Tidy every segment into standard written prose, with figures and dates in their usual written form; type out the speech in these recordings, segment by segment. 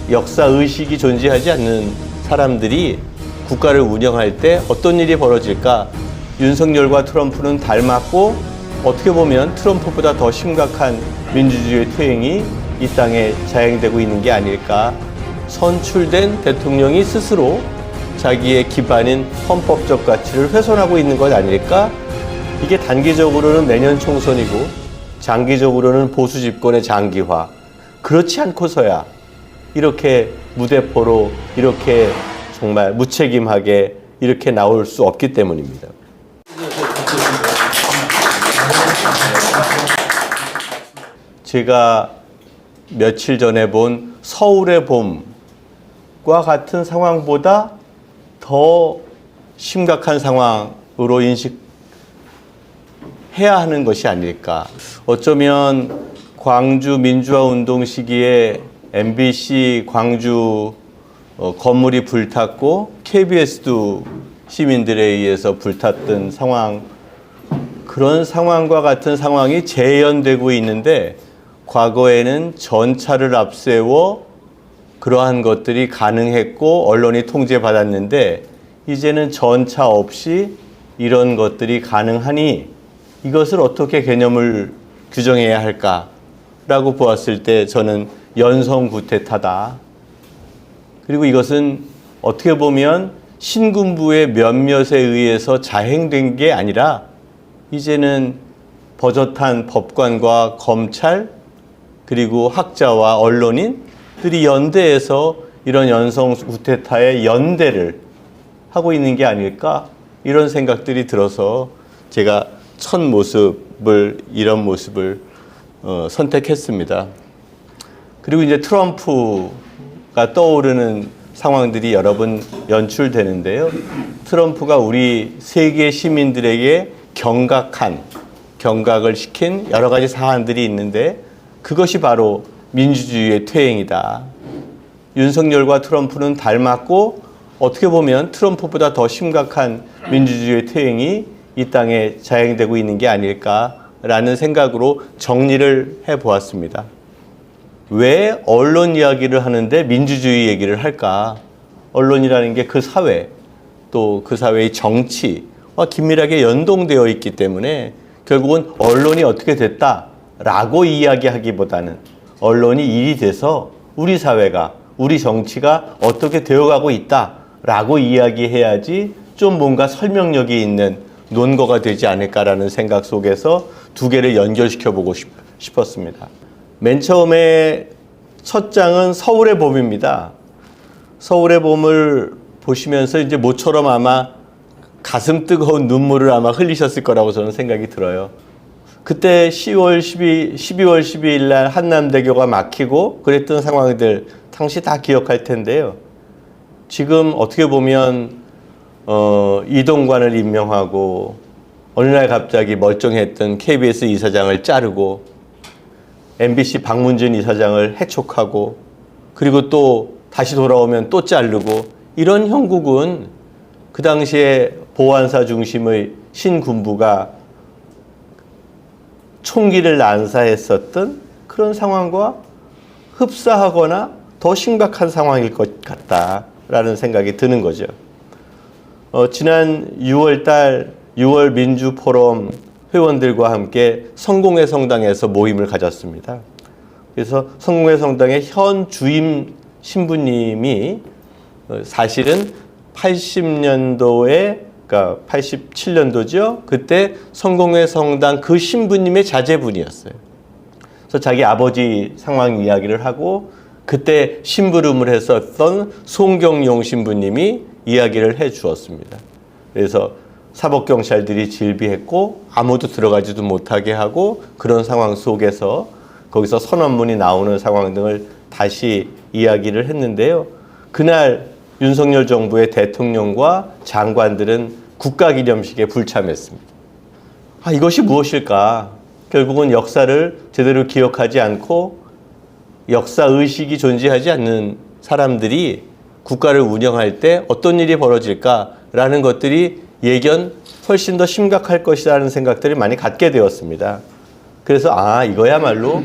역사의식이 존재하지 않는 사람들이 국가를 운영할 때 어떤 일이 벌어질까? 윤석열과 트럼프는 닮았고 어떻게 보면 트럼프보다 더 심각한 민주주의의 퇴행이 이 땅에 자행되고 있는 게 아닐까? 선출된 대통령이 스스로 자기의 기반인 헌법적 가치를 훼손하고 있는 것 아닐까? 이게 단기적으로는 내년 총선이고 장기적으로는 보수 집권의 장기화. 그렇지 않고서야 이렇게 무대포로 이렇게 정말 무책임하게 이렇게 나올 수 없기 때문입니다. 제가 며칠 전에 본 서울의 봄과 같은 상황보다 더 심각한 상황으로 인식해야 하는 것이 아닐까. 어쩌면 광주 민주화운동 시기에 MBC 광주 건물이 불탔고 KBS도 시민들에 의해서 불탔던 상황, 그런 상황과 같은 상황이 재현되고 있는데, 과거에는 전차를 앞세워 그러한 것들이 가능했고 언론이 통제받았는데 이제는 전차 없이 이런 것들이 가능하니 이것을 어떻게 개념을 규정해야 할까라고 보았을 때 저는 연성구태타다. 그리고 이것은 어떻게 보면 신군부의 몇몇에 의해서 자행된 게 아니라 이제는 버젓한 법관과 검찰 그리고 학자와 언론인들이 연대해서 이런 연성구태타의 연대를 하고 있는 게 아닐까, 이런 생각들이 들어서 제가 첫 모습을, 이런 모습을 선택했습니다. 그리고 이제 트럼프가 떠오르는 상황들이 여러 번 연출되는데요. 트럼프가 우리 세계 시민들에게 경각을 시킨 여러 가지 사안들이 있는데 그것이 바로 민주주의의 퇴행이다. 윤석열과 트럼프는 닮았고 어떻게 보면 트럼프보다 더 심각한 민주주의의 퇴행이 이 땅에 자행되고 있는 게 아닐까라는 생각으로 정리를 해보았습니다. 왜 언론 이야기를 하는데 민주주의 얘기를 할까? 언론이라는 게 그 사회, 또 그 사회의 정치와 긴밀하게 연동되어 있기 때문에 결국은 언론이 어떻게 됐다라고 이야기하기보다는 언론이 일이 돼서 우리 사회가, 우리 정치가 어떻게 되어가고 있다라고 이야기해야지 좀 뭔가 설명력이 있는 논거가 되지 않을까라는 생각 속에서 두 개를 연결시켜보고 싶었습니다. 맨 처음에 첫 장은 서울의 봄입니다. 서울의 봄을 보시면서 이제 모처럼 아마 가슴 뜨거운 눈물을 아마 흘리셨을 거라고 저는 생각이 들어요. 그때 12월 12일 날 한남대교가 막히고 그랬던 상황들 당시 다 기억할 텐데요. 지금 어떻게 보면 이동관을 임명하고 어느 날 갑자기 멀쩡했던 KBS 이사장을 자르고 MBC 박문진 이사장을 해촉하고 그리고 또 다시 돌아오면 또 자르고, 이런 형국은 그 당시에 보안사 중심의 신군부가 총기를 난사했었던 그런 상황과 흡사하거나 더 심각한 상황일 것 같다라는 생각이 드는 거죠. 지난 6월 달 6월 민주포럼 회원들과 함께 성공회 성당에서 모임을 가졌습니다. 그래서 성공회 성당의 현 주임 신부님이 사실은 80년도에, 그러니까 87년도죠. 그때 성공회 성당 그 신부님의 자제분이었어요. 그래서 자기 아버지 상황 이야기를 하고 그때 심부름을 했었던 송경용 신부님이 이야기를 해 주었습니다. 그래서 사법경찰들이 질비했고 아무도 들어가지도 못하게 하고 그런 상황 속에서 거기서 선언문이 나오는 상황 등을 다시 이야기를 했는데요. 그날 윤석열 정부의 대통령과 장관들은 국가기념식에 불참했습니다. 이것이 무엇일까? 결국은 역사를 제대로 기억하지 않고 역사의식이 존재하지 않는 사람들이 국가를 운영할 때 어떤 일이 벌어질까라는 것들이 예견 훨씬 더 심각할 것이라는 생각들을 많이 갖게 되었습니다. 그래서 이거야말로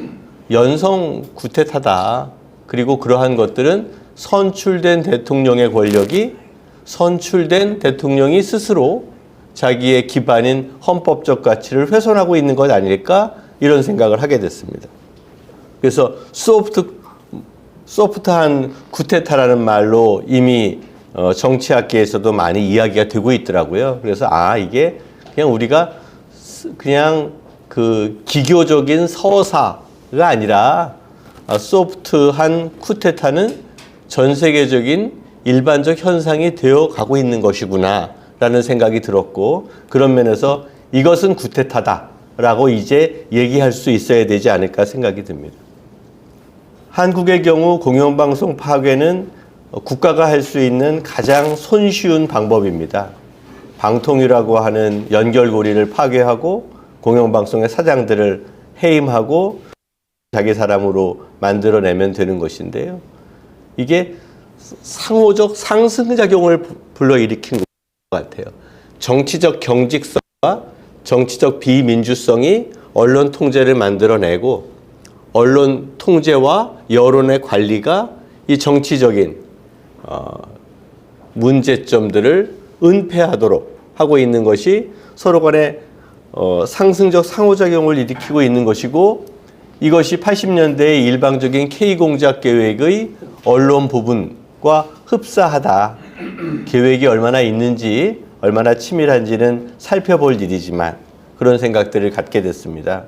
연성 구태타다. 그리고 그러한 것들은 선출된 대통령의 권력이 선출된 대통령이 스스로 자기의 기반인 헌법적 가치를 훼손하고 있는 것 아닐까 이런 생각을 하게 됐습니다. 그래서 소프트한 쿠데타라는 말로 이미 정치학계에서도 많이 이야기가 되고 있더라고요. 그래서 이게 그냥 우리가 그냥 그 기교적인 서사가 아니라 소프트한 쿠데타는 전 세계적인 일반적 현상이 되어 가고 있는 것이구나 라는 생각이 들었고, 그런 면에서 이것은 쿠데타다 라고 이제 얘기할 수 있어야 되지 않을까 생각이 듭니다. 한국의 경우 공영방송 파괴는 국가가 할 수 있는 가장 손쉬운 방법입니다. 방통위라고 하는 연결고리를 파괴하고 공영방송의 사장들을 해임하고 자기 사람으로 만들어내면 되는 것인데요. 이게 상호적 상승작용을 불러일으킨 것 같아요. 정치적 경직성과 정치적 비민주성이 언론 통제를 만들어내고, 언론 통제와 여론의 관리가 이 정치적인 문제점들을 은폐하도록 하고 있는 것이 서로 간에 상승적 상호작용을 일으키고 있는 것이고, 이것이 80년대의 일방적인 K공작 계획의 언론 부분과 흡사하다. 계획이 얼마나 있는지, 얼마나 치밀한지는 살펴볼 일이지만 그런 생각들을 갖게 됐습니다.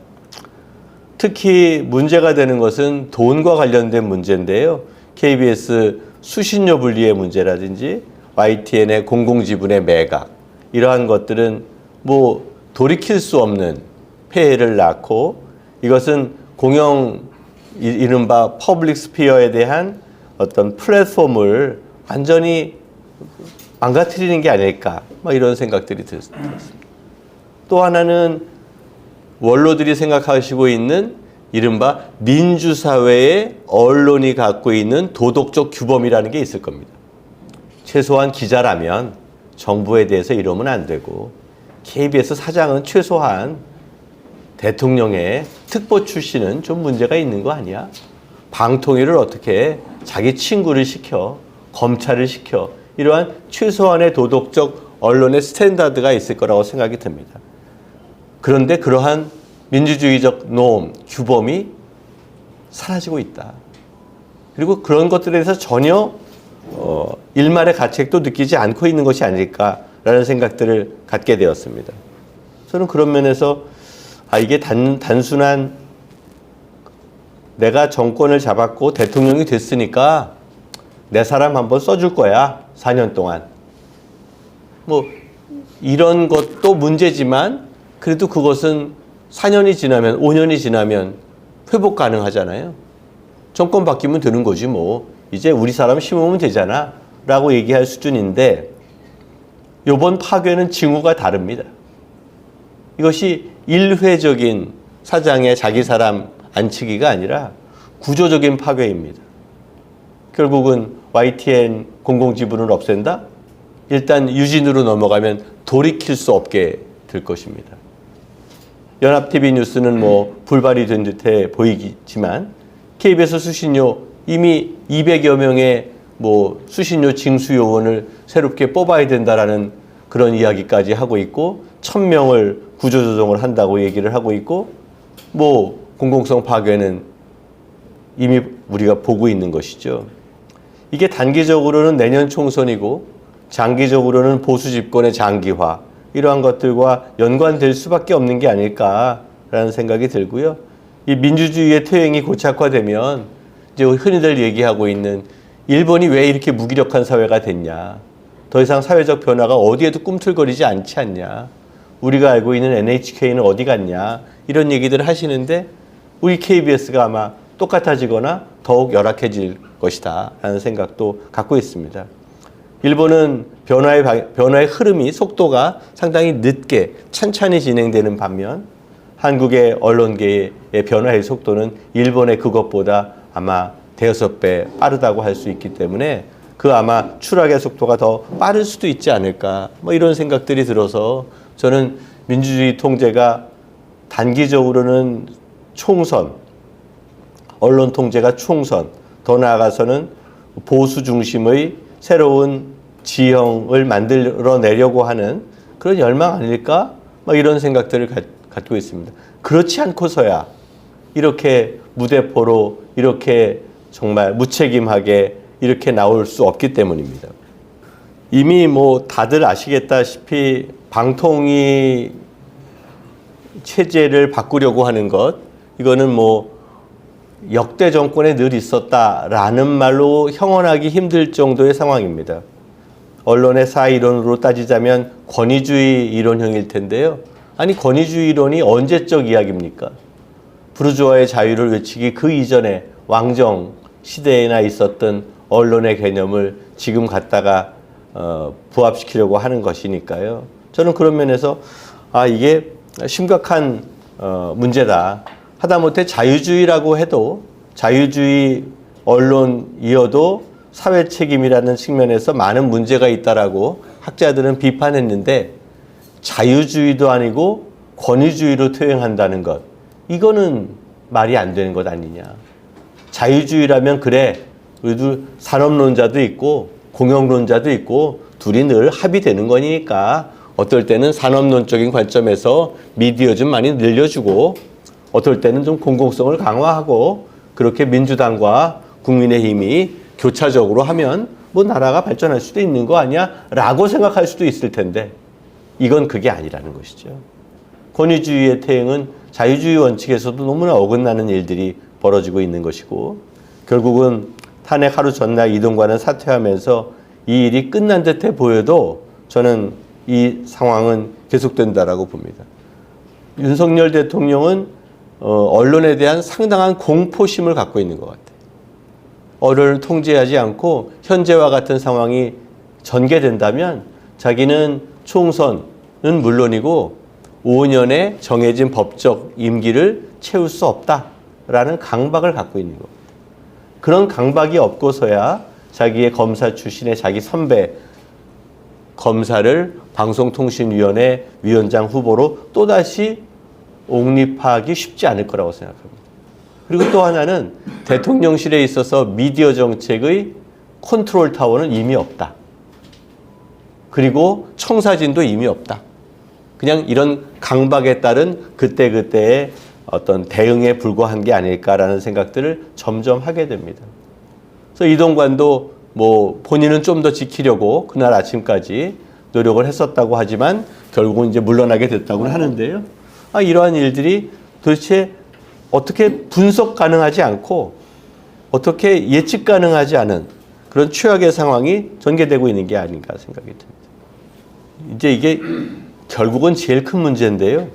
특히 문제가 되는 것은 돈과 관련된 문제인데요. KBS 수신료 분리의 문제라든지 YTN의 공공지분의 매각, 이러한 것들은 뭐 돌이킬 수 없는 폐해를 낳고, 이것은 공영 이른바 퍼블릭 스피어에 대한 어떤 플랫폼을 완전히 망가뜨리는 게 아닐까, 이런 생각들이 들었습니다. 또 하나는 원로들이 생각하시고 있는 이른바 민주사회의 언론이 갖고 있는 도덕적 규범이라는 게 있을 겁니다. 최소한 기자라면 정부에 대해서 이러면 안 되고, KBS 사장은 최소한 대통령의 특보 출신은 좀 문제가 있는 거 아니야? 방통위를 어떻게 자기 친구를 시켜, 검찰을 시켜, 이러한 최소한의 도덕적 언론의 스탠다드가 있을 거라고 생각이 듭니다. 그런데 그러한 민주주의적 노음, 규범이 사라지고 있다. 그리고 그런 것들에 대해서 전혀 일말의 가책도 느끼지 않고 있는 것이 아닐까라는 생각들을 갖게 되었습니다. 저는 그런 면에서 이게 단순한 내가 정권을 잡았고 대통령이 됐으니까 내 사람 한번 써줄 거야, 4년 동안. 뭐 이런 것도 문제지만 그래도 그것은 4년이 지나면, 5년이 지나면 회복 가능하잖아요. 정권 바뀌면 되는 거지 뭐. 이제 우리 사람 심으면 되잖아 라고 얘기할 수준인데, 이번 파괴는 징후가 다릅니다. 이것이 일회적인 사장의 자기 사람 안치기가 아니라 구조적인 파괴입니다. 결국은 YTN 공공지분을 없앤다? 일단 유진으로 넘어가면 돌이킬 수 없게 될 것입니다. 연합TV 뉴스는 뭐 불발이 된 듯해 보이지만 KBS 수신료 이미 200여 명의 뭐 수신료 징수 요원을 새롭게 뽑아야 된다라는 그런 이야기까지 하고 있고, 1000명을 구조조정을 한다고 얘기를 하고 있고, 뭐 공공성 파괴는 이미 우리가 보고 있는 것이죠. 이게 단기적으로는 내년 총선이고 장기적으로는 보수 집권의 장기화, 이러한 것들과 연관될 수밖에 없는 게 아닐까라는 생각이 들고요. 이 민주주의의 퇴행이 고착화되면 이제 흔히들 얘기하고 있는 일본이 왜 이렇게 무기력한 사회가 됐냐, 더 이상 사회적 변화가 어디에도 꿈틀거리지 않지 않냐, 우리가 알고 있는 NHK는 어디 갔냐, 이런 얘기들을 하시는데 우리 KBS가 아마 똑같아지거나 더욱 열악해질 것이다 라는 생각도 갖고 있습니다. 일본은 변화의 흐름이, 속도가 상당히 늦게 찬찬히 진행되는 반면 한국의 언론계의 변화의 속도는 일본의 그것보다 아마 대여섯 배 빠르다고 할 수 있기 때문에 그 아마 추락의 속도가 더 빠를 수도 있지 않을까, 뭐 이런 생각들이 들어서 저는 민주주의 통제가 단기적으로는 총선, 언론 통제가 총선, 더 나아가서는 보수 중심의 새로운 지형을 만들어내려고 하는 그런 열망 아닐까? 막 이런 생각들을 갖고 있습니다. 그렇지 않고서야 이렇게 무대포로 이렇게 정말 무책임하게 이렇게 나올 수 없기 때문입니다. 이미 뭐 다들 아시겠다시피 방통위 체제를 바꾸려고 하는 것, 이거는 뭐 역대 정권에 늘 있었다라는 말로 형언하기 힘들 정도의 상황입니다. 언론의 사이론으로 따지자면 권위주의 이론형일 텐데요. 아니, 권위주의 이론이 언제적 이야기입니까? 부르주아의 자유를 외치기 그 이전에 왕정 시대에나 있었던 언론의 개념을 지금 갖다가 부합시키려고 하는 것이니까요. 저는 그런 면에서 이게 심각한 문제다. 하다못해 자유주의라고 해도 자유주의 언론이어도 사회 책임이라는 측면에서 많은 문제가 있다라고 학자들은 비판했는데, 자유주의도 아니고 권위주의로 퇴행한다는 것, 이거는 말이 안 되는 것 아니냐. 자유주의라면 그래, 우리도 산업론자도 있고 공영론자도 있고 둘이 늘 합의되는 거니까 어떨 때는 산업론적인 관점에서 미디어 좀 많이 늘려주고 어떨 때는 좀 공공성을 강화하고 그렇게 민주당과 국민의힘이 교차적으로 하면 뭐 나라가 발전할 수도 있는 거 아니야? 라고 생각할 수도 있을 텐데, 이건 그게 아니라는 것이죠. 권위주의의 퇴행은 자유주의 원칙에서도 너무나 어긋나는 일들이 벌어지고 있는 것이고, 결국은 탄핵 하루 전날 이동관은 사퇴하면서 이 일이 끝난 듯해 보여도 저는 이 상황은 계속된다라고 봅니다. 윤석열 대통령은 언론에 대한 상당한 공포심을 갖고 있는 것 같아요. 언론을 통제하지 않고 현재와 같은 상황이 전개된다면 자기는 총선은 물론이고 5년의 정해진 법적 임기를 채울 수 없다라는 강박을 갖고 있는 겁니다. 그런 강박이 없고서야 자기의 검사 출신의 자기 선배 검사를 방송통신위원회 위원장 후보로 또다시 옹립하기 쉽지 않을 거라고 생각합니다. 그리고 또 하나는 대통령실에 있어서 미디어 정책의 컨트롤 타워는 이미 없다. 그리고 청사진도 이미 없다. 그냥 이런 강박에 따른 그때그때의 어떤 대응에 불과한 게 아닐까라는 생각들을 점점 하게 됩니다. 그래서 이동관도 뭐 본인은 좀 더 지키려고 그날 아침까지 노력을 했었다고 하지만 결국은 이제 물러나게 됐다고 하는데요. 이러한 일들이 도대체 어떻게 분석 가능하지 않고 어떻게 예측 가능하지 않은 그런 최악의 상황이 전개되고 있는 게 아닌가 생각이 듭니다. 이제 이게 결국은 제일 큰 문제인데요.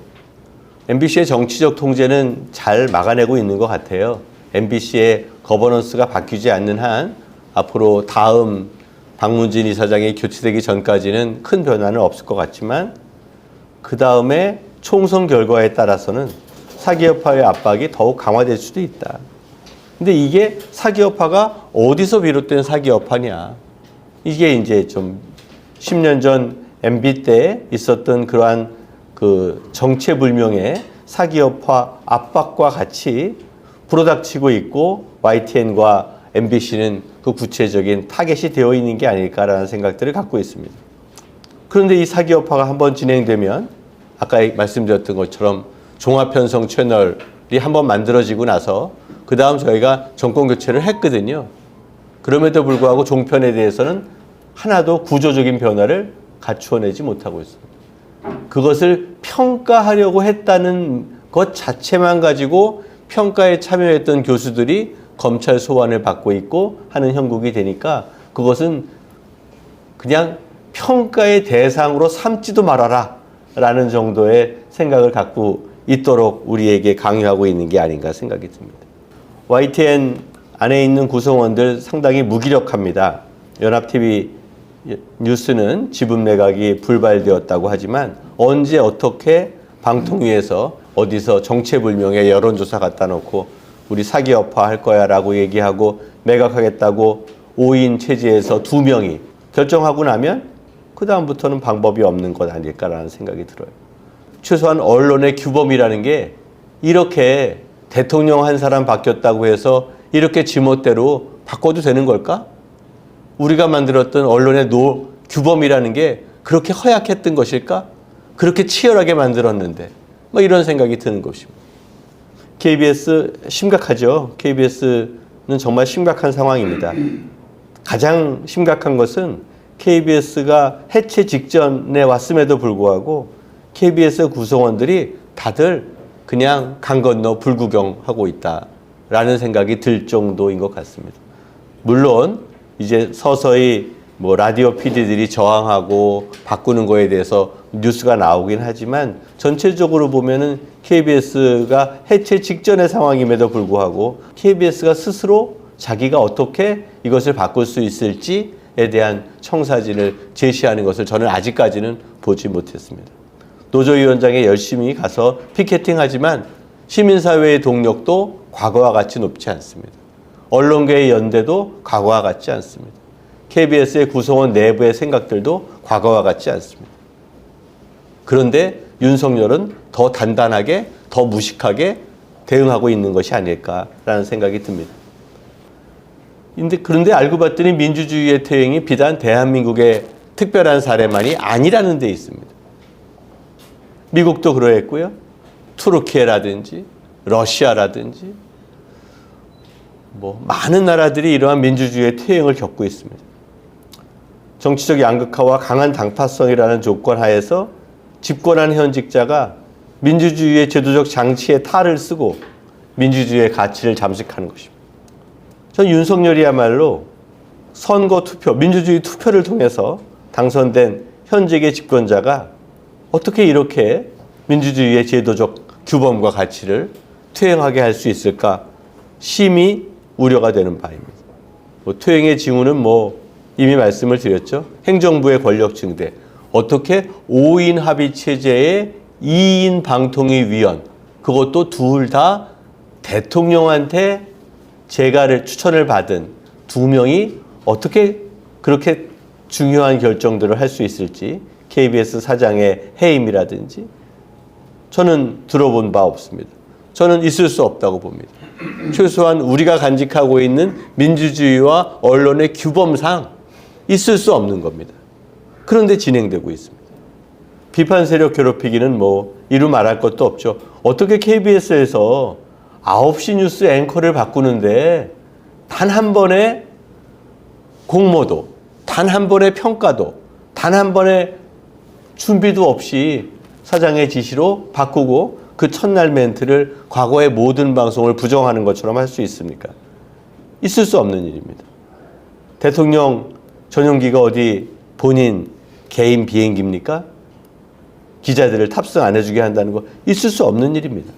MBC의 정치적 통제는 잘 막아내고 있는 것 같아요. MBC의 거버넌스가 바뀌지 않는 한 앞으로 다음 박문진 이사장이 교체되기 전까지는 큰 변화는 없을 것 같지만, 그 다음에 총선 결과에 따라서는 사기업화의 압박이 더욱 강화될 수도 있다. 근데 이게 사기업화가 어디서 비롯된 사기업화냐? 이게 이제 좀 10년 전 MB 때 있었던 그러한 그 정체불명의 사기업화 압박과 같이 불어닥치고 있고, YTN과 MBC는 그 구체적인 타겟이 되어 있는 게 아닐까라는 생각들을 갖고 있습니다. 그런데 이 사기업화가 한번 진행되면 아까 말씀드렸던 것처럼 종합편성 채널이 한번 만들어지고 나서 그 다음 저희가 정권 교체를 했거든요. 그럼에도 불구하고 종편에 대해서는 하나도 구조적인 변화를 갖추어내지 못하고 있습니다. 그것을 평가하려고 했다는 것 자체만 가지고 평가에 참여했던 교수들이 검찰 소환을 받고 있고 하는 형국이 되니까 그것은 그냥 평가의 대상으로 삼지도 말아라 라는 정도의 생각을 갖고 있도록 우리에게 강요하고 있는 게 아닌가 생각이 듭니다. YTN 안에 있는 구성원들 상당히 무기력합니다. 연합TV 뉴스는 지분 매각이 불발되었다고 하지만 언제 어떻게 방통위에서 어디서 정체불명의 여론조사 갖다 놓고 우리 사기업화 할 거야 라고 얘기하고 매각하겠다고 5인 체제에서 2명이 결정하고 나면 그 다음부터는 방법이 없는 것 아닐까라는 생각이 들어요. 최소한 언론의 규범이라는 게 이렇게 대통령 한 사람 바뀌었다고 해서 이렇게 지멋대로 바꿔도 되는 걸까? 우리가 만들었던 언론의 규범이라는 게 그렇게 허약했던 것일까? 그렇게 치열하게 만들었는데 뭐 이런 생각이 드는 것입니다. KBS 심각하죠. KBS는 정말 심각한 상황입니다. 가장 심각한 것은 KBS가 해체 직전에 왔음에도 불구하고 KBS 구성원들이 다들 그냥 강 건너 불구경하고 있다라는 생각이 들 정도인 것 같습니다. 물론 이제 서서히 뭐 라디오 PD들이 저항하고 바꾸는 거에 대해서 뉴스가 나오긴 하지만 전체적으로 보면은 KBS가 해체 직전의 상황임에도 불구하고 KBS가 스스로 자기가 어떻게 이것을 바꿀 수 있을지에 대한 청사진을 제시하는 것을 저는 아직까지는 보지 못했습니다. 노조위원장에 열심히 가서 피켓팅하지만 시민사회의 동력도 과거와 같이 높지 않습니다. 언론계의 연대도 과거와 같지 않습니다. KBS의 구성원 내부의 생각들도 과거와 같지 않습니다. 그런데 윤석열은 더 단단하게, 더 무식하게 대응하고 있는 것이 아닐까라는 생각이 듭니다. 그런데 알고 봤더니 민주주의의 퇴행이 비단 대한민국의 특별한 사례만이 아니라는 데 있습니다. 미국도 그러했고요. 투르키예라든지 러시아라든지 뭐 많은 나라들이 이러한 민주주의의 퇴행을 겪고 있습니다. 정치적 양극화와 강한 당파성이라는 조건 하에서 집권한 현직자가 민주주의의 제도적 장치에 탈을 쓰고 민주주의의 가치를 잠식하는 것입니다. 전 윤석열이야말로 선거 투표, 민주주의 투표를 통해서 당선된 현직의 집권자가 어떻게 이렇게 민주주의의 제도적 규범과 가치를 퇴행하게 할 수 있을까 심히 우려가 되는 바입니다. 퇴행의 징후는 이미 말씀을 드렸죠. 행정부의 권력 증대. 어떻게 5인 합의 체제의 2인 방통위 위원, 그것도 둘 다 대통령한테 추천을 받은 두 명이 어떻게 그렇게 중요한 결정들을 할 수 있을지, KBS 사장의 해임이라든지 저는 들어본 바 없습니다. 저는 있을 수 없다고 봅니다. 최소한 우리가 간직하고 있는 민주주의와 언론의 규범상 있을 수 없는 겁니다. 그런데 진행되고 있습니다. 비판 세력 괴롭히기는 이루 말할 것도 없죠. 어떻게 KBS에서 9시 뉴스 앵커를 바꾸는데 단 한 번의 공모도, 단 한 번의 평가도, 단 한 번의 준비도 없이 사장의 지시로 바꾸고 그 첫날 멘트를 과거의 모든 방송을 부정하는 것처럼 할 수 있습니까? 있을 수 없는 일입니다. 대통령 전용기가 어디 본인 개인 비행기입니까? 기자들을 탑승 안 해주게 한다는 거 있을 수 없는 일입니다.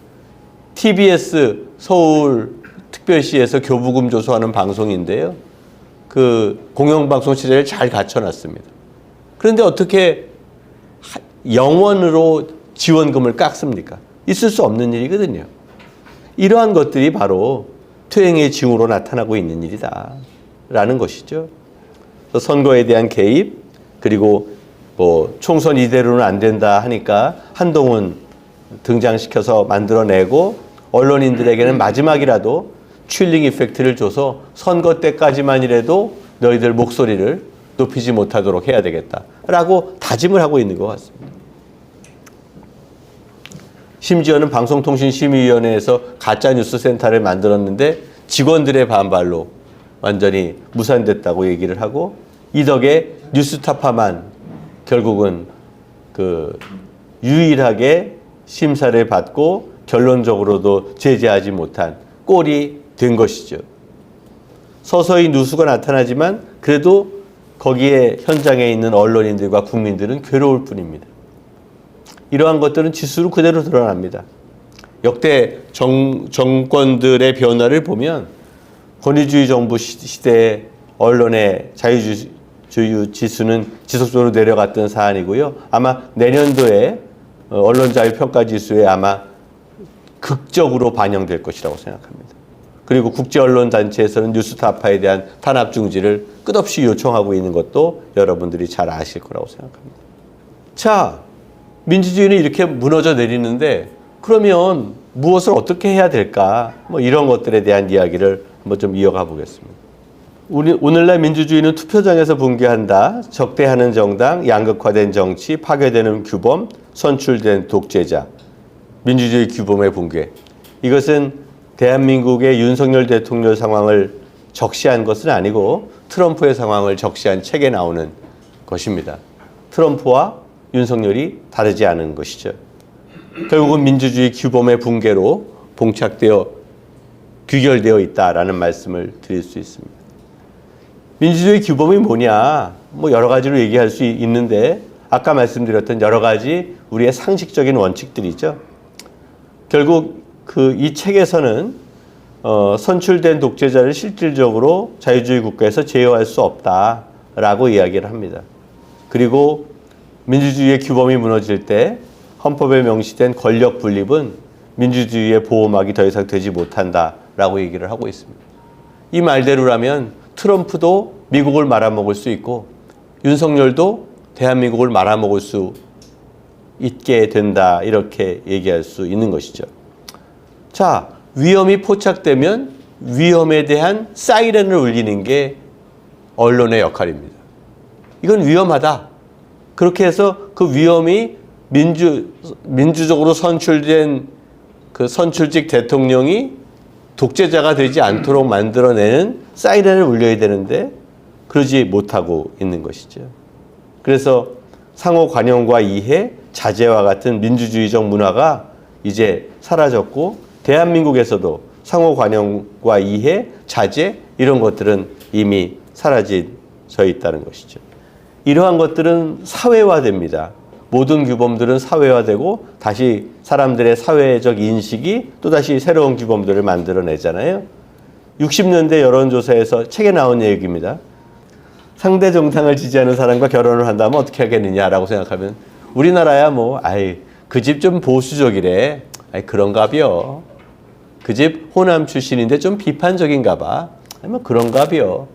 TBS 서울 특별시에서 교부금 조소하는 방송인데요. 그 공영방송 체제를 잘 갖춰놨습니다. 그런데 어떻게 영원으로 지원금을 깎습니까? 있을 수 없는 일이거든요. 이러한 것들이 바로 퇴행의 징후로 나타나고 있는 일이다라는 것이죠. 선거에 대한 개입, 그리고 총선 이대로는 안 된다 하니까 한동훈 등장시켜서 만들어내고 언론인들에게는 마지막이라도 칠링 이펙트를 줘서 선거 때까지만이라도 너희들 목소리를 높이지 못하도록 해야 되겠다라고 다짐을 하고 있는 것 같습니다. 심지어는 방송통신심의위원회에서 가짜뉴스 센터를 만들었는데 직원들의 반발로 완전히 무산됐다고 얘기를 하고, 이 덕에 뉴스타파만 결국은 유일하게 심사를 받고 결론적으로도 제재하지 못한 꼴이 된 것이죠. 서서히 누수가 나타나지만 그래도 거기에 현장에 있는 언론인들과 국민들은 괴로울 뿐입니다. 이러한 것들은 지수로 그대로 드러납니다. 역대 정권들의 변화를 보면 권위주의 정부 시대의 언론의 자유주의 지수는 지속적으로 내려갔던 사안이고요. 아마 내년도에 언론자유평가지수에 아마 극적으로 반영될 것이라고 생각합니다. 그리고 국제언론단체에서는 뉴스타파에 대한 탄압 중지를 끝없이 요청하고 있는 것도 여러분들이 잘 아실 거라고 생각합니다. 자, 민주주의는 이렇게 무너져 내리는데 그러면 무엇을 어떻게 해야 될까? 이런 것들에 대한 이야기를 한번 좀 이어가 보겠습니다. 오늘날 민주주의는 투표장에서 붕괴한다. 적대하는 정당, 양극화된 정치, 파괴되는 규범, 선출된 독재자. 민주주의 규범의 붕괴. 이것은 대한민국의 윤석열 대통령 상황을 적시한 것은 아니고 트럼프의 상황을 적시한 책에 나오는 것입니다. 트럼프와 윤석열이 다르지 않은 것이죠. 결국은 민주주의 규범의 붕괴로 규결되어 있다라는 말씀을 드릴 수 있습니다. 민주주의 규범이 뭐냐? 뭐 여러 가지로 얘기할 수 있는데 아까 말씀드렸던 여러 가지 우리의 상식적인 원칙들이죠. 결국 이 책에서는 선출된 독재자를 실질적으로 자유주의 국가에서 제어할 수 없다라고 이야기를 합니다. 그리고 민주주의의 규범이 무너질 때 헌법에 명시된 권력 분립은 민주주의의 보호막이 더 이상 되지 못한다라고 얘기를 하고 있습니다. 이 말대로라면 트럼프도 미국을 말아먹을 수 있고 윤석열도 대한민국을 말아먹을 수 있게 된다, 이렇게 얘기할 수 있는 것이죠. 자, 위험이 포착되면 위험에 대한 사이렌을 울리는 게 언론의 역할입니다. 이건 위험하다. 그렇게 해서 그 위험이 민주적으로 선출된 그 선출직 대통령이 독재자가 되지 않도록 만들어내는 사이렌을 울려야 되는데 그러지 못하고 있는 것이죠. 그래서 상호 관용과 이해, 자제와 같은 민주주의적 문화가 이제 사라졌고 대한민국에서도 상호 관용과 이해, 자제 이런 것들은 이미 사라져 있다는 것이죠. 이러한 것들은 사회화됩니다. 모든 규범들은 사회화되고 다시 사람들의 사회적 인식이 또다시 새로운 규범들을 만들어내잖아요. 60년대 여론조사에서 책에 나온 얘기입니다. 상대 정당을 지지하는 사람과 결혼을 한다면 어떻게 하겠느냐라고 생각하면 우리나라야 그 집 좀 보수적이래. 그런가벼. 그 집 호남 출신인데 좀 비판적인가 봐. 그런가벼.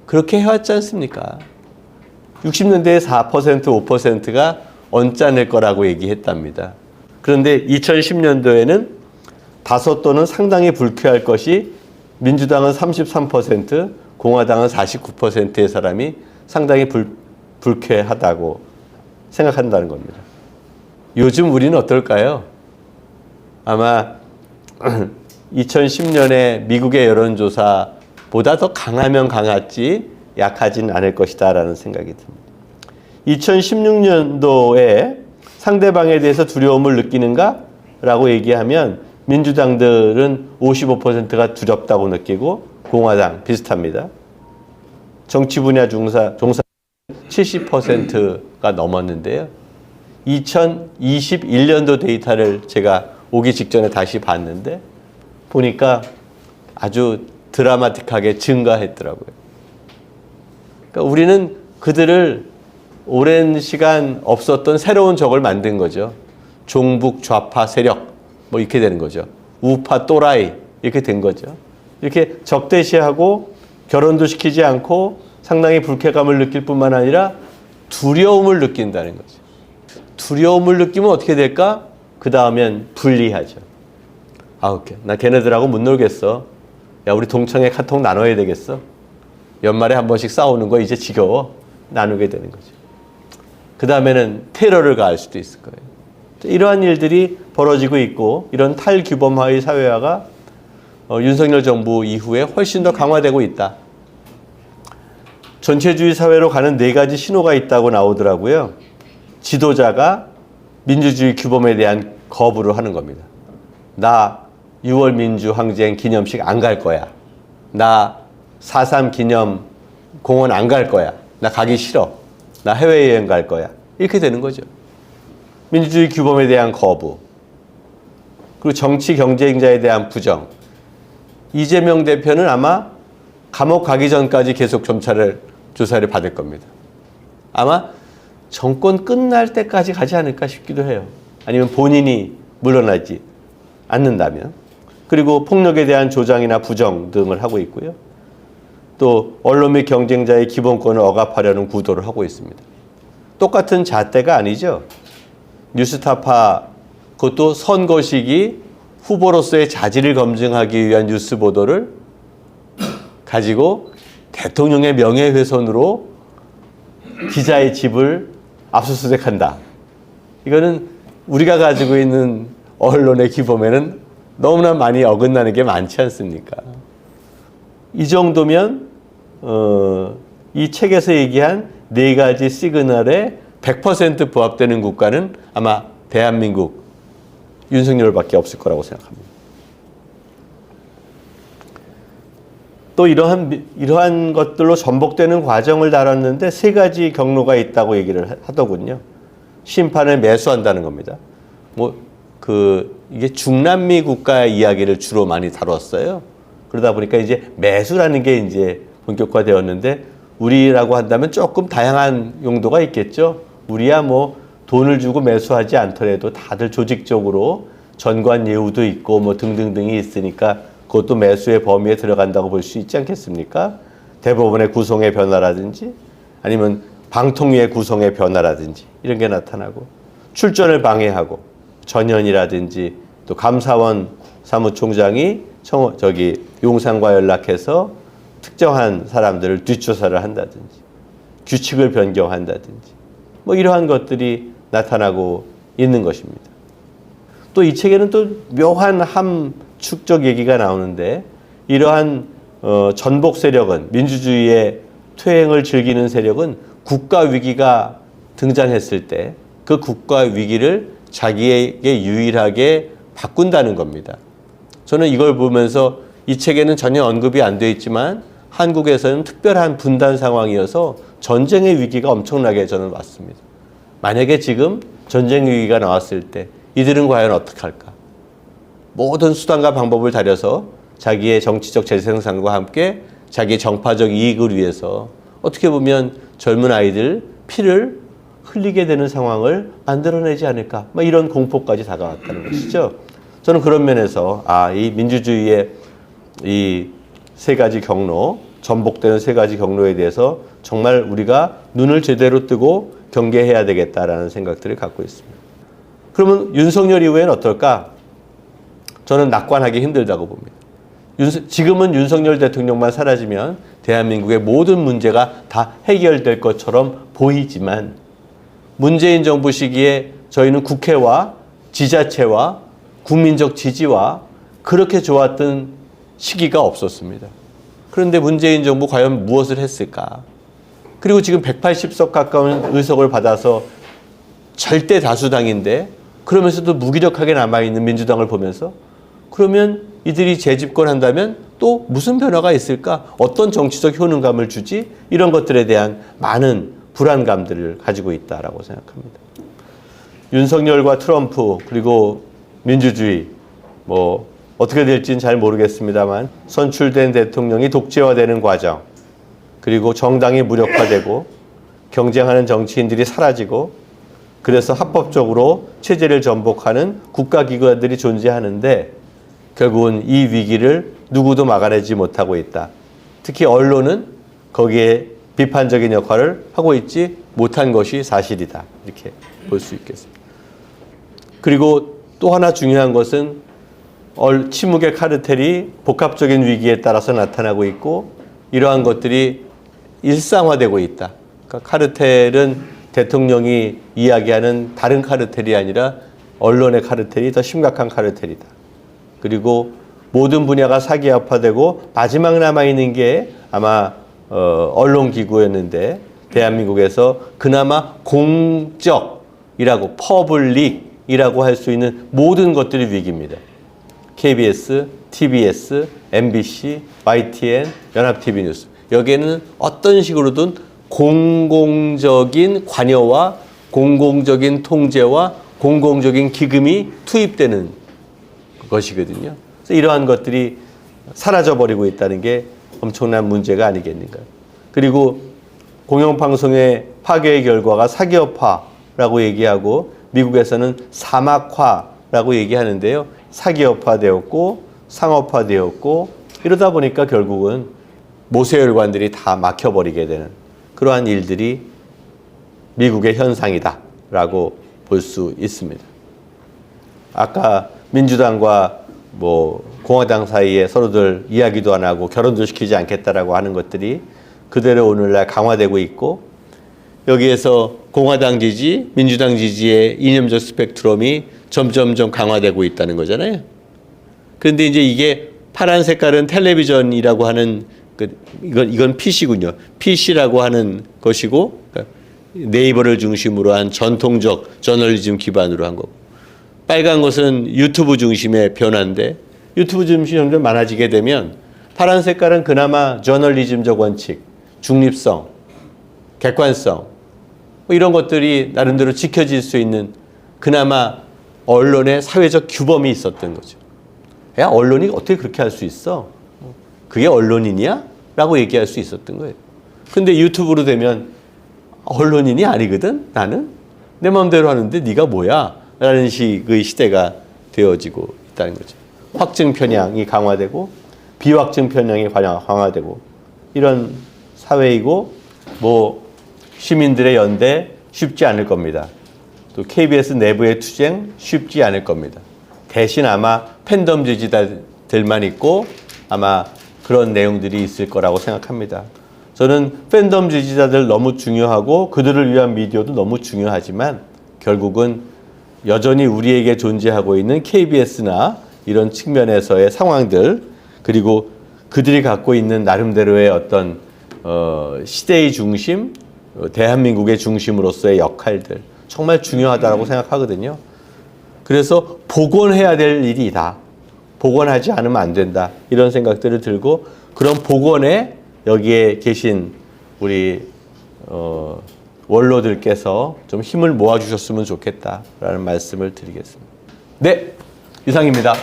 그렇게 해왔지 않습니까? 60년대에 4%, 5%가 언짢을 거라고 얘기했답니다. 그런데 2010년도에는 다소 또는 상당히 불쾌할 것이 민주당은 33%, 공화당은 49%의 사람이 상당히 불쾌하다고 생각한다는 겁니다. 요즘 우리는 어떨까요? 아마 2010년에 미국의 여론조사보다 더 강하면 강했지 약하진 않을 것이다 라는 생각이 듭니다. 2016년도에 상대방에 대해서 두려움을 느끼는가? 라고 얘기하면 민주당들은 55%가 두렵다고 느끼고 공화당 비슷합니다. 정치 분야 종사 70%가 넘었는데요. 2021년도 데이터를 제가 오기 직전에 다시 봤는데 보니까 아주 드라마틱하게 증가했더라고요. 그러니까 우리는 그들을 오랜 시간 없었던 새로운 적을 만든 거죠. 종북 좌파 세력 이렇게 되는 거죠. 우파 또라이 이렇게 된 거죠. 이렇게 적대시하고 결혼도 시키지 않고 상당히 불쾌감을 느낄 뿐만 아니라 두려움을 느낀다는 거죠. 두려움을 느끼면 어떻게 될까? 그 다음엔 분리하죠. 나 걔네들하고 못 놀겠어. 야, 우리 동창회 카톡 나눠야 되겠어. 연말에 한 번씩 싸우는 거 이제 지겨워. 나누게 되는 거죠. 그 다음에는 테러를 가할 수도 있을 거예요. 이러한 일들이 벌어지고 있고 이런 탈규범화의 사회화가 윤석열 정부 이후에 훨씬 더 강화되고 있다. 전체주의 사회로 가는 4가지 신호가 있다고 나오더라고요. 지도자가 민주주의 규범에 대한 거부를 하는 겁니다. 나 6월 민주항쟁 기념식 안 갈 거야. 나 4.3 기념 공원 안 갈 거야. 나 가기 싫어. 나 해외여행 갈 거야. 이렇게 되는 거죠. 민주주의 규범에 대한 거부. 그리고 정치 경쟁자에 대한 부정. 이재명 대표는 아마 감옥 가기 전까지 계속 조사를 받을 겁니다. 아마 정권 끝날 때까지 가지 않을까 싶기도 해요. 아니면 본인이 물러나지 않는다면. 그리고 폭력에 대한 조장이나 부정 등을 하고 있고요. 또 언론 및 경쟁자의 기본권을 억압하려는 구도를 하고 있습니다. 똑같은 잣대가 아니죠. 뉴스타파, 그것도 선거 시기 후보로서의 자질을 검증하기 위한 뉴스 보도를 가지고 대통령의 명예훼손으로 기자의 집을 압수수색한다. 이거는 우리가 가지고 있는 언론의 규범에는 너무나 많이 어긋나는 게 많지 않습니까? 이 정도면 이 책에서 얘기한 네 가지 시그널에 100% 부합되는 국가는 아마 대한민국 윤석열밖에 없을 거라고 생각합니다. 또 이러한 것들로 전복되는 과정을 다뤘는데 세 가지 경로가 있다고 얘기를 하더군요. 심판을 매수한다는 겁니다. 이게 중남미 국가 이야기를 주로 많이 다뤘어요. 그러다 보니까 이제 매수라는 게 이제 본격화되었는데 우리라고 한다면 조금 다양한 용도가 있겠죠. 우리야 뭐 돈을 주고 매수하지 않더라도 다들 조직적으로 전관 예우도 있고 뭐 등등등이 있으니까 그것도 매수의 범위에 들어간다고 볼 수 있지 않겠습니까? 대법원의 구성의 변화라든지 아니면 방통위의 구성의 변화라든지 이런 게 나타나고 출전을 방해하고 전현이라든지 또 감사원 사무총장이 용산과 연락해서 특정한 사람들을 뒷조사를 한다든지 규칙을 변경한다든지 뭐 이러한 것들이 나타나고 있는 것입니다. 또 이 책에는 또 묘한 함축적 얘기가 나오는데 이러한 전복 세력은 민주주의의 퇴행을 즐기는 세력은 국가 위기가 등장했을 때 그 국가 위기를 자기에게 유일하게 바꾼다는 겁니다. 저는 이걸 보면서 이 책에는 전혀 언급이 안 되어 있지만 한국에서는 특별한 분단 상황이어서 전쟁의 위기가 엄청나게 저는 왔습니다. 만약에 지금 전쟁 위기가 나왔을 때 이들은 과연 어떻게 할까? 모든 수단과 방법을 다려서 자기의 정치적 재생산과 함께 자기의 정파적 이익을 위해서 어떻게 보면 젊은 아이들 피를 흘리게 되는 상황을 만들어내지 않을까? 이런 공포까지 다가왔다는 것이죠. 저는 그런 면에서 이 민주주의의 이 세 가지 경로, 전복되는 세 가지 경로에 대해서 정말 우리가 눈을 제대로 뜨고 경계해야 되겠다라는 생각들을 갖고 있습니다. 그러면 윤석열 이후에는 어떨까? 저는 낙관하기 힘들다고 봅니다. 지금은 윤석열 대통령만 사라지면 대한민국의 모든 문제가 다 해결될 것처럼 보이지만 문재인 정부 시기에 저희는 국회와 지자체와 국민적 지지와 그렇게 좋았던 시기가 없었습니다. 그런데 문재인 정부 과연 무엇을 했을까? 그리고 지금 180석 가까운 의석을 받아서 절대 다수당인데 그러면서도 무기력하게 남아있는 민주당을 보면서 그러면 이들이 재집권한다면 또 무슨 변화가 있을까? 어떤 정치적 효능감을 주지? 이런 것들에 대한 많은 불안감들을 가지고 있다라고 생각합니다. 윤석열과 트럼프 그리고 민주주의 어떻게 될지는 잘 모르겠습니다만 선출된 대통령이 독재화되는 과정 그리고 정당이 무력화되고 경쟁하는 정치인들이 사라지고 그래서 합법적으로 체제를 전복하는 국가기관들이 존재하는데 결국은 이 위기를 누구도 막아내지 못하고 있다. 특히 언론은 거기에 비판적인 역할을 하고 있지 못한 것이 사실이다. 이렇게 볼 수 있겠습니다. 그리고 또 하나 중요한 것은 침묵의 카르텔이 복합적인 위기에 따라서 나타나고 있고 이러한 것들이 일상화되고 있다. 그러니까 카르텔은 대통령이 이야기하는 다른 카르텔이 아니라 언론의 카르텔이 더 심각한 카르텔이다. 그리고 모든 분야가 사기업화되고 마지막 남아있는 게 아마 언론기구였는데 대한민국에서 그나마 공적이라고 퍼블릭이라고 할 수 있는 모든 것들이 위기입니다. KBS, TBS, MBC, YTN, 연합TV 뉴스. 여기에는 어떤 식으로든 공공적인 관여와 공공적인 통제와 공공적인 기금이 투입되는 것이거든요. 그래서 이러한 것들이 사라져버리고 있다는 게 엄청난 문제가 아니겠는가. 그리고 공영방송의 파괴의 결과가 사기업화라고 얘기하고 미국에서는 사막화라고 얘기하는데요. 사기업화되었고 상업화되었고 이러다 보니까 결국은 모세혈관들이 다 막혀버리게 되는 그러한 일들이 미국의 현상이다라고 볼 수 있습니다. 아까 민주당과 공화당 사이에 서로들 이야기도 안 하고 결혼도 시키지 않겠다라고 하는 것들이 그대로 오늘날 강화되고 있고 여기에서 공화당 지지, 민주당 지지의 이념적 스펙트럼이 점점점 강화되고 있다는 거잖아요. 그런데 이제 이게 파란 색깔은 텔레비전이라고 하는 이건 PC군요. PC라고 하는 것이고 그러니까 네이버를 중심으로 한 전통적 저널리즘 기반으로 한 거고 빨간 것은 유튜브 중심의 변화인데 유튜브 중심이 점점 많아지게 되면 파란 색깔은 그나마 저널리즘적 원칙, 중립성, 객관성 뭐 이런 것들이 나름대로 지켜질 수 있는 그나마 언론의 사회적 규범이 있었던 거죠. 야, 언론이 어떻게 그렇게 할 수 있어? 그게 언론인이야? 라고 얘기할 수 있었던 거예요. 근데 유튜브로 되면 언론인이 아니거든? 나는? 내 마음대로 하는데 네가 뭐야? 라는 식의 시대가 되어지고 있다는 거죠. 확증 편향이 강화되고 비확증 편향이 강화되고 이런 사회이고 뭐 시민들의 연대 쉽지 않을 겁니다. 또 KBS 내부의 투쟁 쉽지 않을 겁니다. 대신 아마 팬덤 지지자들만 있고 아마 그런 내용들이 있을 거라고 생각합니다. 저는 팬덤 지지자들 너무 중요하고 그들을 위한 미디어도 너무 중요하지만 결국은 여전히 우리에게 존재하고 있는 KBS나 이런 측면에서의 상황들 그리고 그들이 갖고 있는 나름대로의 어떤 시대의 중심, 대한민국의 중심으로서의 역할들 정말 중요하다고 생각하거든요. 그래서 복원해야 될 일이다. 복원하지 않으면 안 된다. 이런 생각들을 들고 그런 복원에 여기에 계신 우리 원로들께서 좀 힘을 모아주셨으면 좋겠다라는 말씀을 드리겠습니다. 네, 이상입니다.